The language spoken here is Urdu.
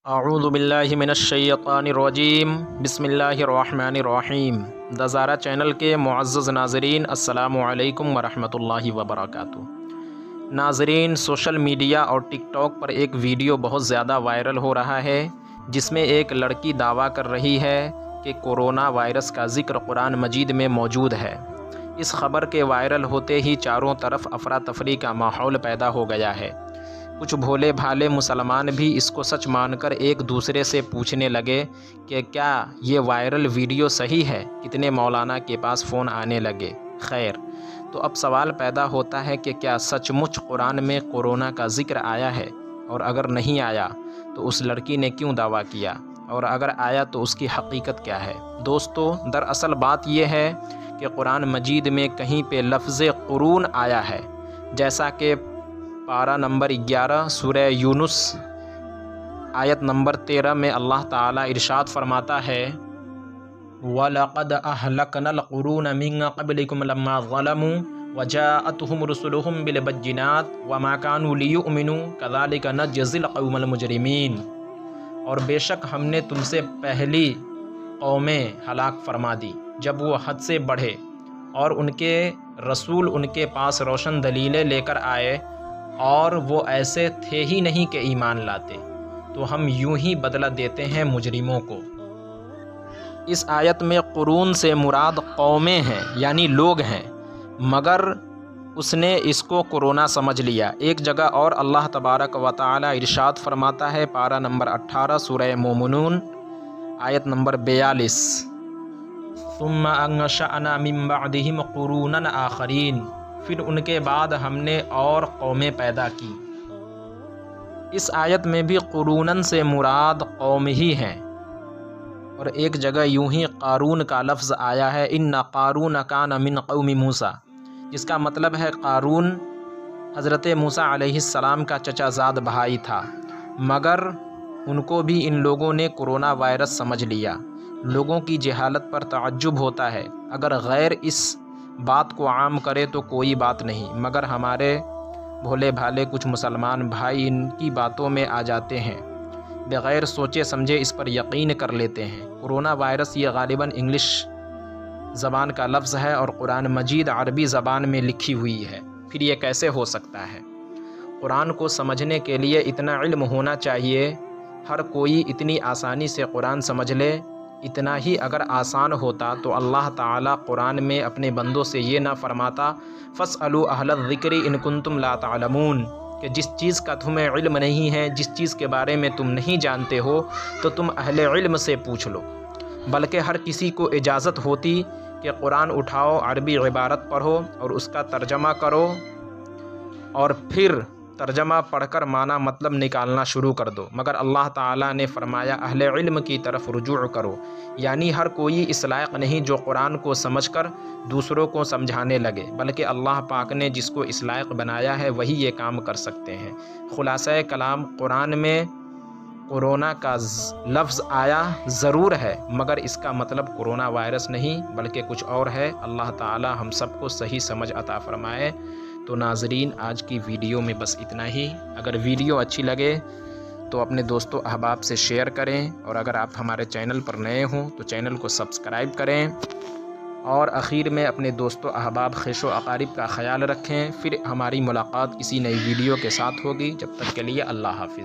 اعوذ باللہ من الشیطان الرجیم بسم اللہ الرحمن الرحیم دزارہ چینل کے معزز ناظرین السلام علیکم ورحمۃ اللہ وبرکاتہ۔ ناظرین، سوشل میڈیا اور ٹک ٹاک پر ایک ویڈیو بہت زیادہ وائرل ہو رہا ہے جس میں ایک لڑکی دعویٰ کر رہی ہے کہ کورونا وائرس کا ذکر قرآن مجید میں موجود ہے۔ اس خبر کے وائرل ہوتے ہی چاروں طرف افراتفری کا ماحول پیدا ہو گیا ہے۔ کچھ بھولے بھالے مسلمان بھی اس کو سچ مان کر ایک دوسرے سے پوچھنے لگے کہ کیا یہ وائرل ویڈیو صحیح ہے؟ کتنے مولانا کے پاس فون آنے لگے۔ خیر، تو اب سوال پیدا ہوتا ہے کہ کیا سچ مچ قرآن میں کورونا کا ذکر آیا ہے؟ اور اگر نہیں آیا تو اس لڑکی نے کیوں دعویٰ کیا؟ اور اگر آیا تو اس کی حقیقت کیا ہے؟ دوستو، دراصل بات یہ ہے کہ قرآن مجید میں کہیں پہ لفظ قرون آیا ہے، جیسا کہ پارہ نمبر 11 سورہ یونس آیت نمبر 13 میں اللہ تعالیٰ ارشاد فرماتا ہے وَلَقَدْ أَهْلَكْنَا الْقُرُونَ مِن قَبْلِكُمْ لَمَّا ظَلَمُوا وَجَاءَتْهُمْ رُسُلُهُم بِالْبَيِّنَاتِ وَمَا كَانُوا لِيُؤْمِنُوا كَذَلِكَ نَجْزِي الْقَوْمَ الْمُجْرِمِينَ۔ اور بے شک ہم نے تم سے پہلی قومیں ہلاک فرما دی جب وہ حد سے بڑھے اور ان کے رسول ان کے پاس روشن دلیلیں لے کر آئے اور وہ ایسے تھے ہی نہیں کہ ایمان لاتے، تو ہم یوں ہی بدلہ دیتے ہیں مجرموں کو۔ اس آیت میں قرون سے مراد قومیں ہیں، یعنی لوگ ہیں، مگر اس نے اس کو کورونا سمجھ لیا۔ ایک جگہ اور اللہ تبارک و تعالی ارشاد فرماتا ہے پارہ نمبر 18 سورہ مومنون آیت نمبر 42 ثم انشأنا من بعدهم قرونا آخرین، پھر ان کے بعد ہم نے اور قومیں پیدا کی۔ اس آیت میں بھی قرونن سے مراد قوم ہی ہیں، اور ایک جگہ یوں ہی قارون کا لفظ آیا ہے ان قارون کان من قوم موسیٰ، جس کا مطلب ہے قارون حضرت موسیٰ علیہ السلام کا چچا زاد بھائی تھا، مگر ان کو بھی ان لوگوں نے کورونا وائرس سمجھ لیا۔ لوگوں کی جہالت پر تعجب ہوتا ہے، اگر غیر اس بات کو عام کرے تو کوئی بات نہیں، مگر ہمارے بھولے بھالے کچھ مسلمان بھائی ان کی باتوں میں آ جاتے ہیں، بغیر سوچے سمجھے اس پر یقین کر لیتے ہیں۔ کورونا وائرس یہ غالباً انگلش زبان کا لفظ ہے اور قرآن مجید عربی زبان میں لکھی ہوئی ہے، پھر یہ کیسے ہو سکتا ہے؟ قرآن کو سمجھنے کے لیے اتنا علم ہونا چاہیے، ہر کوئی اتنی آسانی سے قرآن سمجھ لے۔ اتنا ہی اگر آسان ہوتا تو اللہ تعالیٰ قرآن میں اپنے بندوں سے یہ نہ فرماتا فَاسْأَلُوا أَهْلَ الذِّكْرِ إِن كُنتُمْ لَا تَعْلَمُونَ، کہ جس چیز کا تمہیں علم نہیں ہے، جس چیز کے بارے میں تم نہیں جانتے ہو تو تم اہل علم سے پوچھ لو۔ بلکہ ہر کسی کو اجازت ہوتی کہ قرآن اٹھاؤ، عربی عبارت پڑھو اور اس کا ترجمہ کرو، اور پھر ترجمہ پڑھ کر معنی مطلب نکالنا شروع کر دو، مگر اللہ تعالیٰ نے فرمایا اہل علم کی طرف رجوع کرو، یعنی ہر کوئی اس لائق نہیں جو قرآن کو سمجھ کر دوسروں کو سمجھانے لگے، بلکہ اللہ پاک نے جس کو اس لائق بنایا ہے وہی یہ کام کر سکتے ہیں۔ خلاصہ کلام، قرآن میں کورونا کا لفظ آیا ضرور ہے، مگر اس کا مطلب کورونا وائرس نہیں بلکہ کچھ اور ہے۔ اللہ تعالیٰ ہم سب کو صحیح سمجھ عطا فرمائے۔ تو ناظرین، آج کی ویڈیو میں بس اتنا ہی۔ اگر ویڈیو اچھی لگے تو اپنے دوستوں احباب سے شیئر کریں، اور اگر آپ ہمارے چینل پر نئے ہوں تو چینل کو سبسکرائب کریں، اور اخیر میں اپنے دوستوں احباب خویش و اقارب کا خیال رکھیں۔ پھر ہماری ملاقات کسی نئی ویڈیو کے ساتھ ہوگی، جب تک کے لیے اللہ حافظ۔